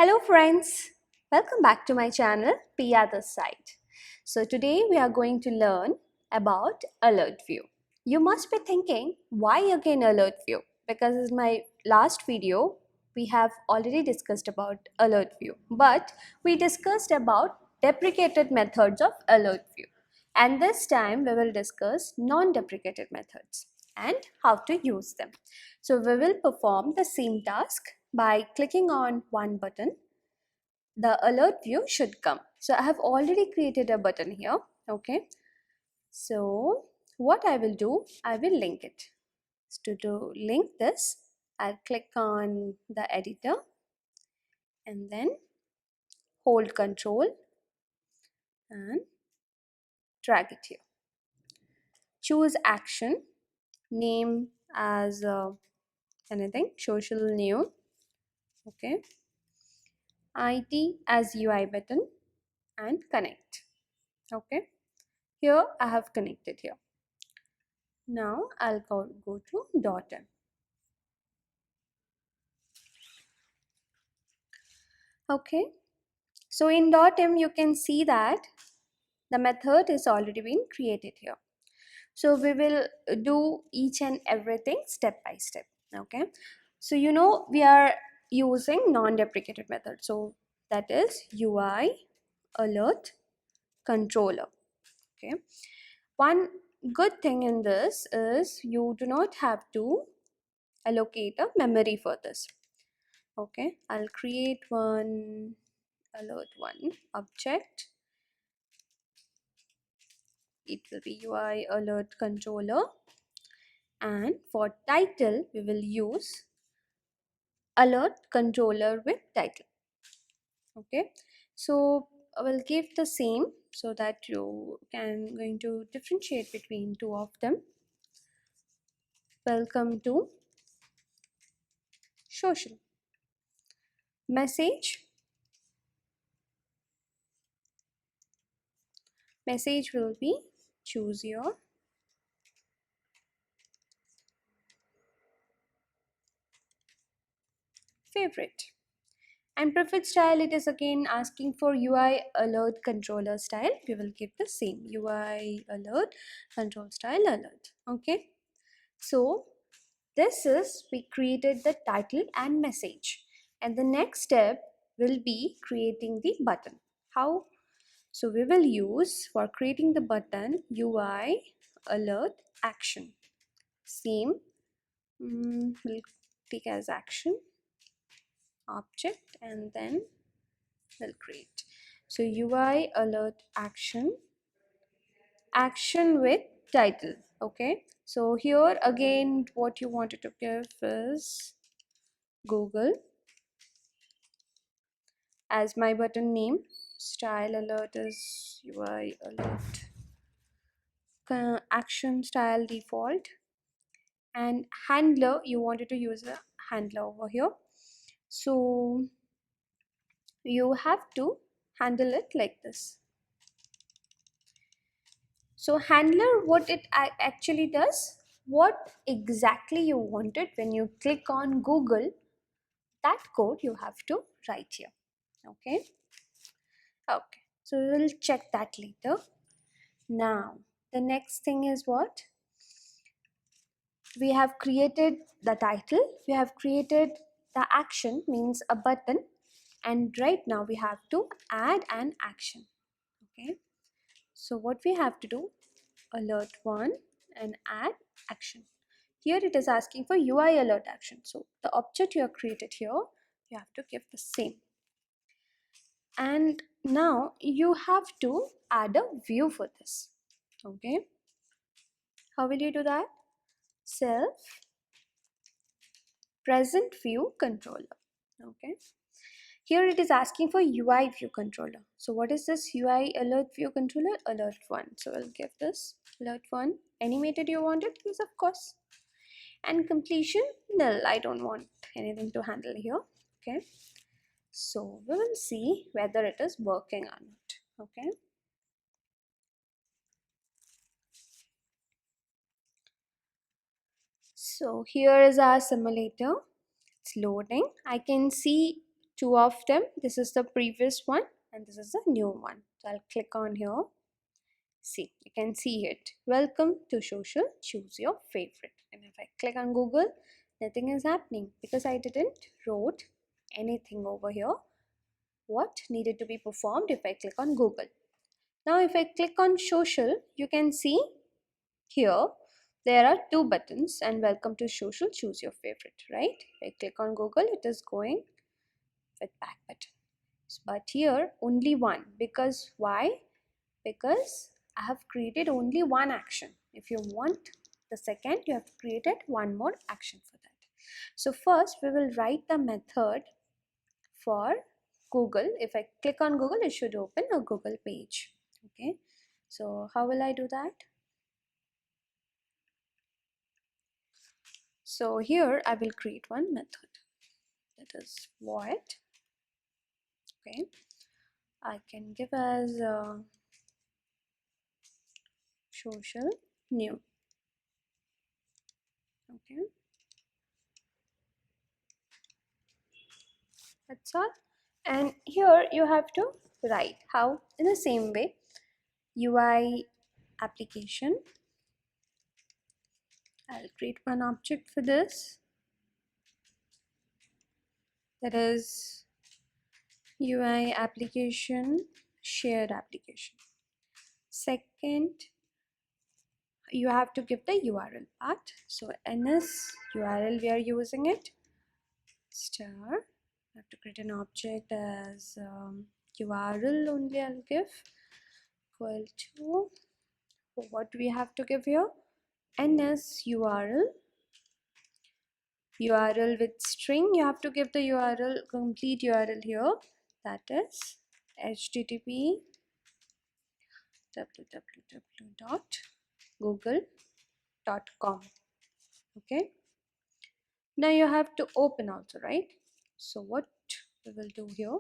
Hello friends, welcome back to my channel Pia this side. So today we are going to learn about alert view. You must be thinking, why again alert view? Because in my last video we have already discussed about alert view, but we discussed about deprecated methods of alert view, and this time we will discuss non-deprecated methods and how to use them. So we will perform the same task by clicking on one button. The alert view should come. So I have already created a button here. Okay. So what I will do, I will link it. So to link this, I'll click on the editor and then hold Control and drag it here. Choose action, name as anything, social new. Okay. IT as UI button and connect. Okay. Here I have connected here. Now I'll go to .m. Okay, so in .m you can see that the method is already been created here. So we will do each and everything step by step. Okay, so you know we are using non-deprecated method. So that is UI alert controller. Okay, one good thing in this is you do not have to allocate a memory for this. Okay, I'll create one alert one object. It will be UI alert controller, and for title we will use alert controller with title. Okay, so I will give the same so that you can going to differentiate between two of them. Welcome to social. Message will be choose your favorite. And preferred style, it is again asking for UI alert controller style. We will give the same UI alert control style alert. Okay, so this is we created the title and message, and the next step will be creating the button. How? So we will use for creating the button UI alert action. Same we'll take as action object and then we'll create. So UI alert action with title. Okay, so here again what you wanted to give is Google as my button name. Style alert is UI alert action style default, and handler you wanted to use a handler over here. So you have to handle it like this. So handler, what it actually does, what exactly you wanted when you click on Google, that code you have to write here. Okay. Okay. So we will check that later. Now, the next thing is what? We have created the title, we have created the action, means a button, and right now we have to add an action. Okay. So what we have to do, alert one and add action. Here it is asking for UI alert action. So the object you have created here, you have to give the same. And now you have to add a view for this. Okay. How will you do that? Self present view controller. Okay. Here it is asking for UI view controller. So what is this UI alert view controller? Alert one. So I'll give this alert one. Animated you want it? Yes, of course. And completion, null. I don't want anything to handle here. Okay. So we will see whether it is working or not. Okay. So here is our simulator. It's loading. I can see two of them. This is the previous one and this is the new one. So I'll click on here. See, you can see it. Welcome to social, choose your favorite. And if I click on Google, nothing is happening because I didn't wrote anything over here what needed to be performed if I click on Google. Now if I click on social, you can see here there are two buttons and welcome to social, choose your favorite, right? If I click on Google, it is going with back button. But here only one, because why? Because I have created only one action. If you want the second, you have created one more action for that. So first we will write the method for Google. If I click on Google, it should open a Google page. Okay, so how will I do that? So here I will create one method, that is void. Okay, I can give as social new. Okay, that's all. And here you have to write how, in the same way, UI application. I'll create one object for this, that is UI application, shared application. Second, you have to give the URL part. So ns URL, we are using it, star. I have to create an object as URL only. I'll give equal to, what we have to give here, ns URL with string. You have to give the URL, complete URL here, that is http www.google.com. okay, now you have to open also, right? So what we will do here,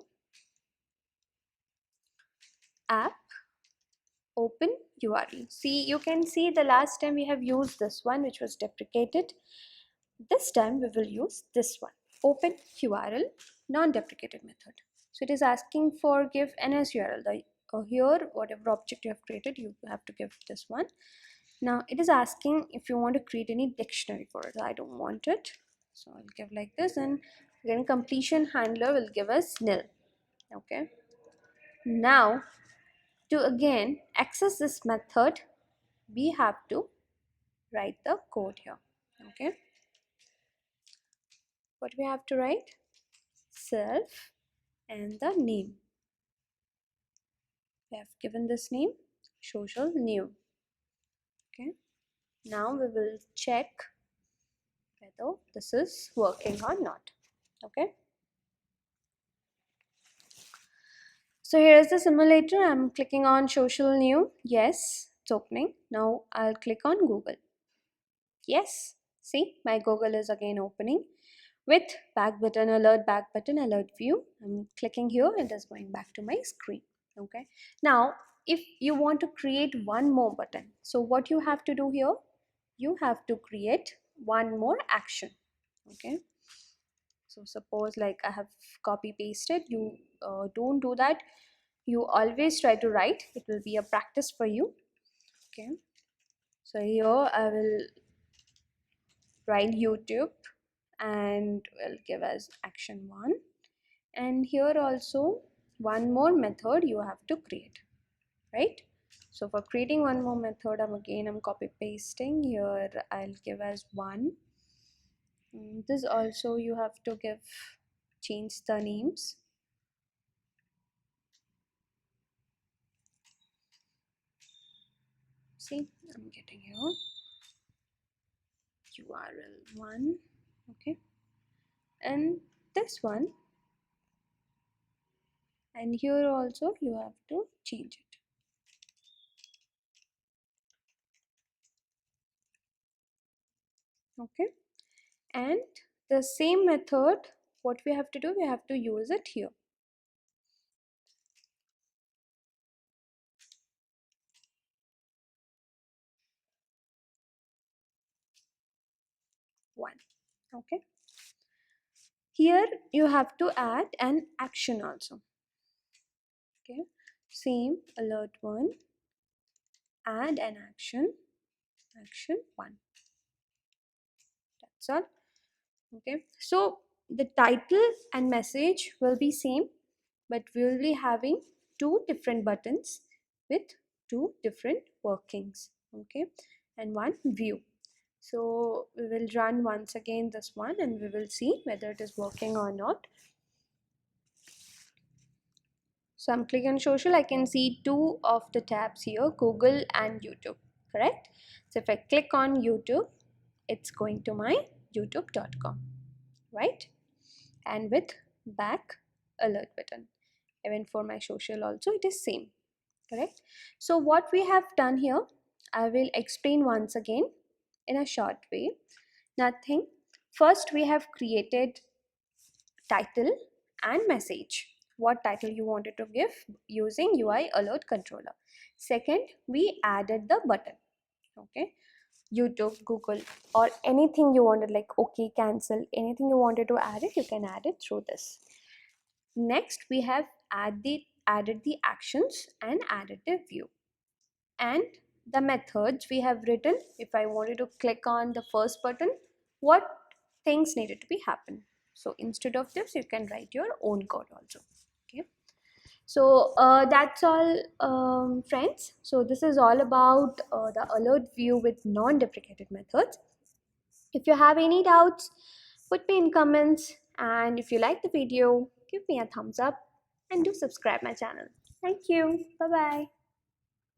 app open URL. See, you can see the last time we have used this one, which was deprecated. This time we will use this one, open URL, non-deprecated method. So it is asking for give ns URL. Here whatever object you have created, you have to give this one. Now it is asking if you want to create any dictionary for it. I don't want it, so I'll give like this, and again completion handler will give us nil. Okay, now to again access this method, we have to write the code here. Okay, what we have to write, self and the name. We have given this name social new. Okay, now we will check whether this is working or not. Okay, so here is the simulator. I'm clicking on social new. Yes, it's opening. Now I'll click on Google. Yes, see, my Google is again opening with back button, alert view. I'm clicking here, it is going back to my screen. Okay, now if you want to create one more button, so what you have to do here, you have to create one more action. Okay, so suppose like I have copy pasted, you don't do that, you always try to write, it will be a practice for you. Okay, so here I will write YouTube and will give as action 1, and here also one more method you have to create, right? So for creating one more method, I'm copy pasting here. I'll give as 1. This also you have to give, change the names. See, I'm getting here URL 1. Okay, and this one, and here also you have to change it. Okay, and the same method, what we have to do, we have to use it here. 1. Okay, Here you have to add an action also. Okay, same alert 1, add an action 1. That's all. Okay, so the title and message will be same, but we will be having two different buttons with two different workings. Okay, and one view. So we will run once again this one and we will see whether it is working or not. So I'm clicking on social. I can see two of the tabs here, Google and YouTube, correct? So if I click on YouTube, it's going to my youtube.com, right? And with back alert button. Even for my social also it is same, correct? So what we have done here, I will explain once again in a short way. Nothing. First we have created title and message. What title you wanted to give using UIAlertController. Second, we added the button. Okay, YouTube, Google, or anything you wanted, like okay, cancel, anything you wanted to add it, you can add it through this. Next, we have added the actions and added the view. And the methods we have written, if I wanted to click on the first button, what things needed to be happen. So instead of this, you can write your own code also. Okay. So that's all, friends. So this is all about the alert view with non-deprecated methods. If you have any doubts, put me in comments, and if you like the video, give me a thumbs up and do subscribe my channel. Thank you. Bye bye.